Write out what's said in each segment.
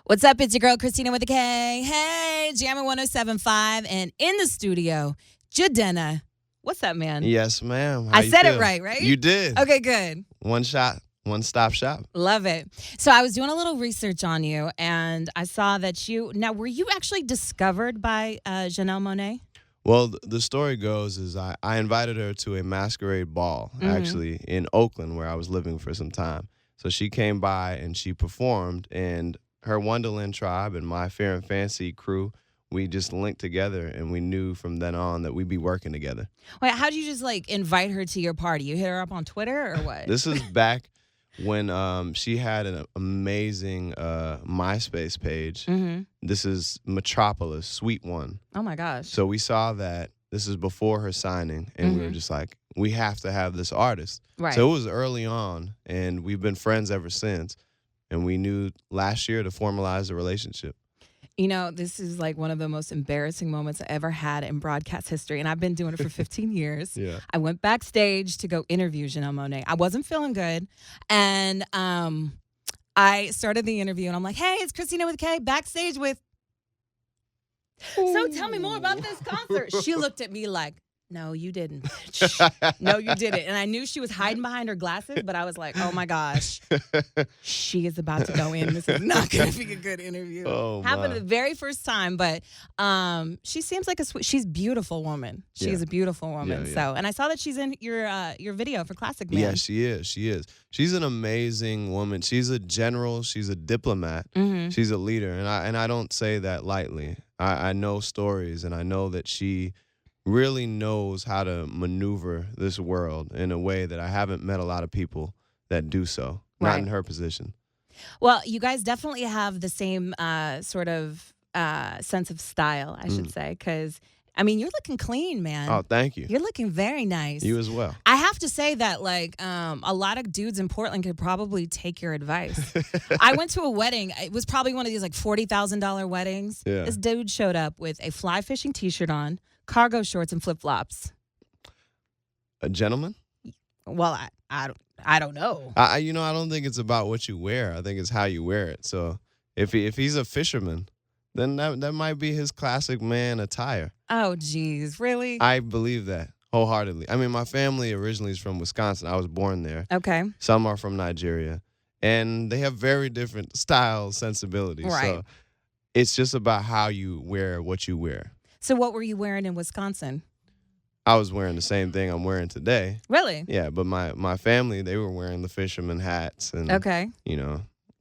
What's up? It's your girl, Kristina with a K. Hey, Jammin' 107.5. And in the studio, Jidenna. What's up, man? Yes, ma'am. How I you said feel? it right? You did. Okay, good. One shot, one stop shop. Love it. So I was doing a little research on you, and I saw that were you actually discovered by Janelle Monae? Well, the story goes is I invited her to a masquerade ball, actually, in Oakland, where I was living for some time. So she came by and she performed, and her Wondaland tribe and my Fair and Fancy crew, we just linked together, and we knew from then on that we'd be working together. Wait, how did you just invite her to your party? You hit her up on Twitter or what? This is back when she had an amazing MySpace page. This is Metropolis, Sweet One. Oh my gosh. So we saw that this is before her signing, and we were just like, we have to have this artist. Right. So it was early on, and we've been friends ever since. And we knew last year to formalize the relationship. You know, this is like one of the most embarrassing moments I ever had in broadcast history. And I've been doing it for 15 years. Yeah. I went backstage to go interview Janelle Monae. I wasn't feeling good. And I started the interview and I'm like, hey, it's Kristina with a K backstage with. So tell me more about this concert. She looked at me like, no, you didn't, bitch. No, you didn't. And I knew she was hiding behind her glasses, but I was like, oh my gosh, she is about to go in. This is not going to be a good interview. Oh, Happened my. the very first time, but she seems like she's a beautiful woman. She's a beautiful woman. Yeah. So, and I saw that she's in your video for Classic Man. Yeah, she is. She is. She's an amazing woman. She's a general. She's a diplomat. She's a leader. And I don't say that lightly. I know stories, and I know that she really knows how to maneuver this world in a way that I haven't met a lot of people that do so, not in her position. Well, you guys definitely have the same sort of sense of style, I should say, because, I mean, you're looking clean, man. Oh, thank you. You're looking very nice. You as well. I have to say that, a lot of dudes in Portland could probably take your advice. I went to a wedding. It was probably one of these, $40,000 weddings. Yeah. This dude showed up with a fly fishing T-shirt on, cargo shorts, and flip-flops. A gentleman? Well, I don't know. I don't think it's about what you wear. I think it's how you wear it. So if he's a fisherman, then that might be his classic man attire. Oh, geez. Really? I believe that wholeheartedly. I mean, my family originally is from Wisconsin. I was born there. Okay. Some are from Nigeria. And they have very different style sensibilities. Right. So it's just about how you wear what you wear. So what were you wearing in Wisconsin? I was wearing the same thing I'm wearing today. Really? Yeah, but my family, they were wearing the fisherman hats and,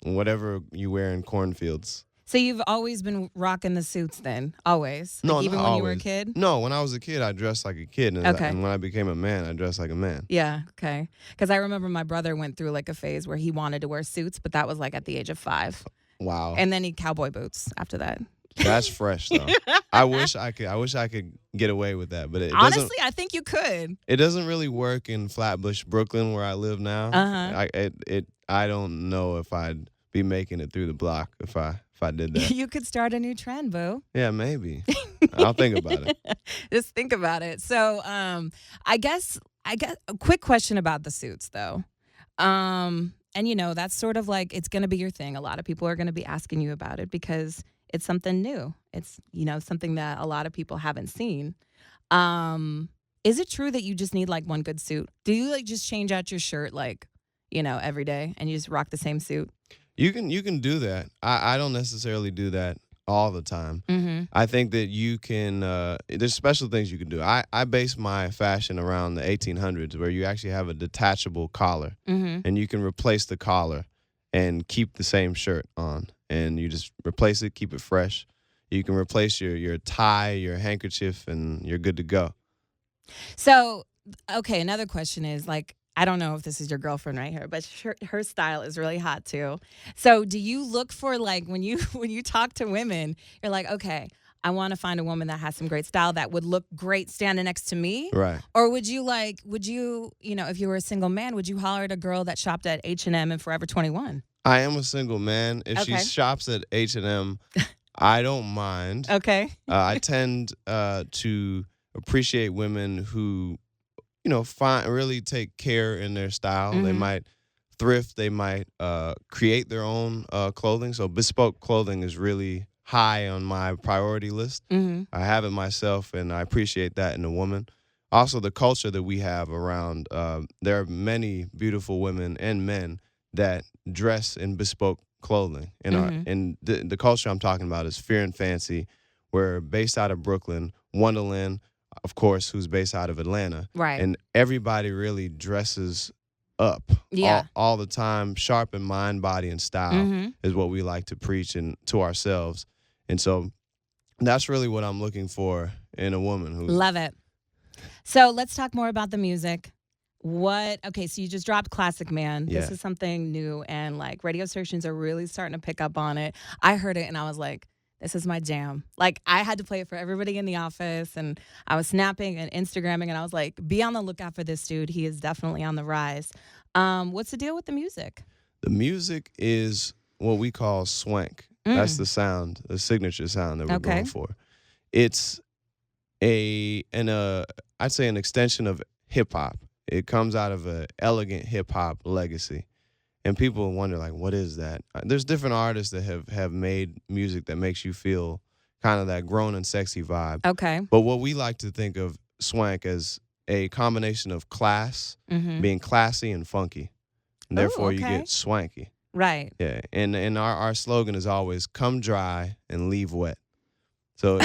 whatever you wear in cornfields. So you've always been rocking the suits then? Always? No, even not when you were a always. kid? No, when I was a kid, I dressed like a kid. And, Okay. and when I became a man, I dressed like a man. Yeah, okay. Because I remember my brother went through a phase where he wanted to wear suits, but that was at the age of 5. Wow. And then he cowboy boots after that. That's fresh, though. I wish I could get away with that, but it Honestly, doesn't. I think you could. It doesn't really work in Flatbush, Brooklyn, where I live now. I don't know if I'd be making it through the block if I did that. You could start a new trend, boo. Yeah, maybe. I'll think about it. Just think about it. So, I guess a quick question about the suits, though. And that's sort of it's going to be your thing. A lot of people are going to be asking you about it because it's something new. It's, something that a lot of people haven't seen. Is it true that you just need one good suit? Do you just change out your shirt every day and you just rock the same suit? You can do that. I don't necessarily do that all the time. Mm-hmm. I think that you can, there's special things you can do. I base my fashion around the 1800s where you actually have a detachable collar and you can replace the collar and keep the same shirt on. And you just replace it, keep it fresh. You can replace your tie, your handkerchief, and you're good to go. So, okay, another question is I don't know if this is your girlfriend right here, but her style is really hot too. So do you look for when you talk to women, you're like, okay, I want to find a woman that has some great style that would look great standing next to me? Right. Or would you if you were a single man, would you holler at a girl that shopped at H&M and Forever 21? I am a single man. If she Okay. shops at H&M, I don't mind. Okay. I tend to appreciate women who, really take care in their style. They might thrift. They might create their own clothing. So bespoke clothing is really high on my priority list. Mm-hmm. I have it myself, and I appreciate that in a woman. Also, the culture that we have around, there are many beautiful women and men that dress in bespoke clothing. And the culture I'm talking about is Fear and Fancy. We're based out of Brooklyn. Wondaland, of course, who's based out of Atlanta. Right. And everybody really dresses up all the time. Sharp in mind, body, and style is what we like to preach and to ourselves. And so that's really what I'm looking for in a woman. Who Love it. So let's talk more about the music. Okay, so you just dropped Classic Man. Yeah. This is something new, and like radio stations are really starting to pick up on it. I heard it and I was like, this is my jam. Like, I had to play it for everybody in the office, and I was snapping and Instagramming, and I was like, be on the lookout for this dude. He is definitely on the rise. What's the deal with the music? The music is what we call swank. That's the sound, the signature sound that we're going for. It's I'd say an extension of hip hop. It comes out of an elegant hip hop legacy. And people wonder, like, what is that? There's different artists that have made music that makes you feel kind of that grown and sexy vibe. Okay. But what we like to think of swank as a combination of class, being classy and funky. And therefore, you get swanky. Right. Yeah. And our slogan is always come dry and leave wet. So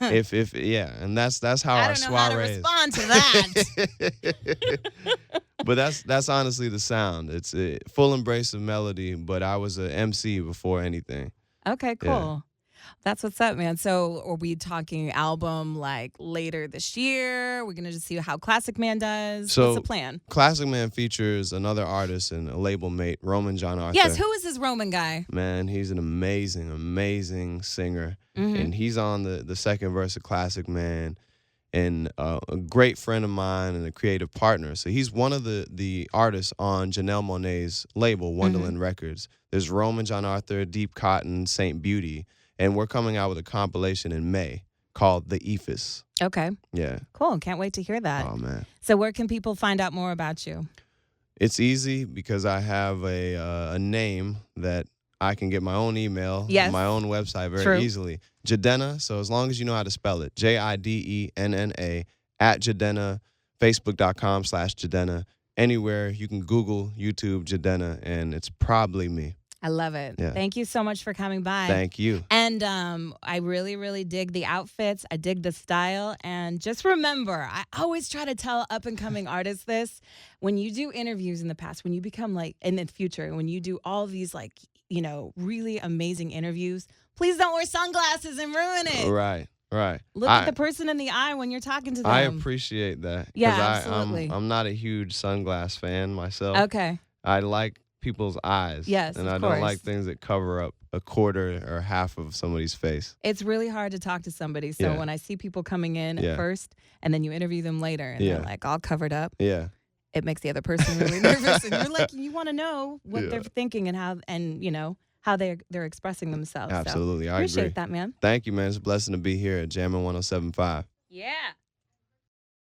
and that's how our soiree is. I don't know how to respond to that. But that's honestly the sound. It's a full embrace of melody, but I was an MC before anything. Okay, cool. Yeah. That's what's up, man. So are we talking album like later this year? We're going to just see how Classic Man does? So, what's the plan? Classic Man features another artist and a label mate, Roman John Arthur. Yes, who is this Roman guy? Man, he's an amazing, amazing singer. And he's on the second verse of Classic Man. And a great friend of mine and a creative partner. So he's one of the artists on Janelle Monae's label, Wondaland Records. There's Roman John Arthur, Deep Cotton, Saint Beauty. And we're coming out with a compilation in May called The Ephes. Okay. Yeah. Cool. Can't wait to hear that. Oh, man. So where can people find out more about you? It's easy because I have a name that I can get my own email, my own website very easily. Jidenna, so as long as you know how to spell it, Jidenna @Jidenna, Facebook.com/Jidenna. Anywhere you can Google, YouTube, Jidenna, and it's probably me. I love it. Yeah. Thank you so much for coming by. Thank you. And I really, really dig the outfits. I dig the style. And just remember, I always try to tell up-and-coming artists this. When you do interviews in the past, when you become like, in the future, when you do all these like, really amazing interviews, please don't wear sunglasses and ruin it. Right. Look at the person in the eye when you're talking to them. I appreciate that. Yeah, absolutely. I'm not a huge sunglass fan myself. Okay. I like people's eyes. Yes, and of I course. don't like things that cover up a quarter or half of somebody's face. It's really hard to talk to somebody. So when I see people coming in at first and then you interview them later and they're like all covered up. Yeah. It makes the other person really nervous. And you're like, you want to know what they're thinking and how they're expressing themselves. Absolutely. So, I agree. Appreciate that, man. Thank you, man. It's a blessing to be here at Jammin' 107.5. Yeah.